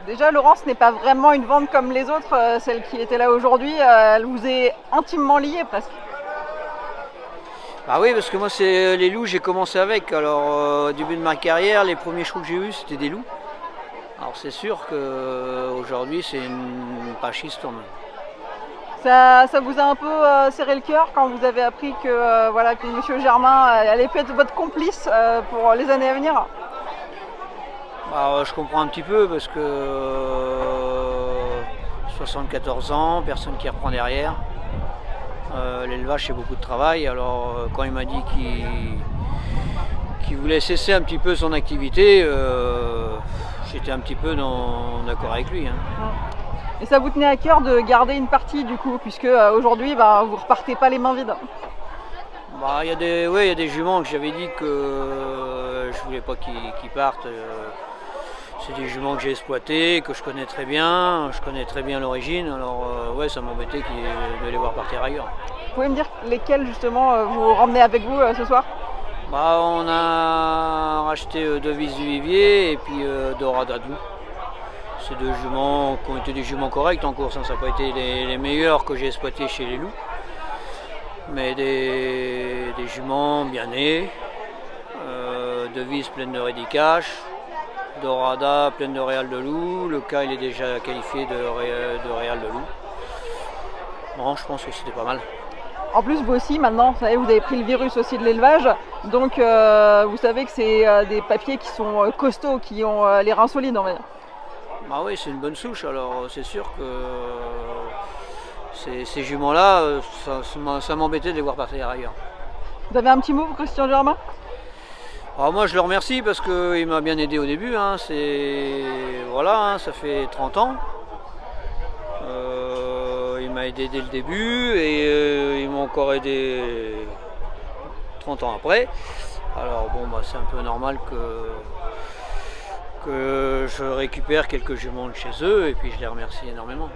Déjà, Laurence n'est pas vraiment une vente comme les autres, celle qui était là aujourd'hui. Elle vous est intimement liée presque. Bah oui, parce que moi, c'est les loups, j'ai commencé avec. Alors, au début de ma carrière, les premiers chevaux que j'ai eus, c'était des loups. Alors, c'est sûr qu'aujourd'hui, c'est une page qui se tourne. Ça vous a un peu serré le cœur quand vous avez appris que Monsieur Germain allait être votre complice pour les années à venir? Bah, je comprends un petit peu parce que 74 ans, personne qui reprend derrière. L'élevage, c'est beaucoup de travail. Alors, quand il m'a dit qu'il voulait cesser un petit peu son activité, j'étais un petit peu d'accord avec lui. Hein. Et ça vous tenait à cœur de garder une partie du coup, puisque aujourd'hui, vous repartez pas les mains vides. Bah, il y a des juments que j'avais dit que je voulais pas qu'ils partent. C'est des juments que j'ai exploités, que je connais très bien l'origine. Alors ouais, ça m'embêtait de les voir partir ailleurs. Vous pouvez me dire lesquels justement vous ramenez avec vous ce soir? Bah, on a racheté Devise du Vivier et puis Dora d'Adou. C'est deux juments qui ont été des juments corrects en course. Hein. Ça n'a pas été les meilleurs que j'ai exploités chez les loups. Mais des juments bien nés. Devise pleine de rédicache. Dorada pleine de réal de loup. Le cas, il est déjà qualifié de réal de loup. Bon, je pense que c'était pas mal. En plus, vous aussi, maintenant, vous savez, vous avez pris le virus aussi de l'élevage. Donc, vous savez que c'est des papiers qui sont costauds, qui ont les reins solides, on va dire. Bah oui, c'est une bonne souche. Alors, c'est sûr que ces juments-là, ça m'embêtait de les voir partir ailleurs. Vous avez un petit mot pour Christian Germain? Alors moi, je le remercie parce qu'il m'a bien aidé au début. Hein. Voilà, ça fait 30 ans. Il m'a aidé dès le début et il m'a encore aidé 30 ans après. Alors bon, c'est un peu normal que je récupère quelques juments de chez eux et puis je les remercie énormément.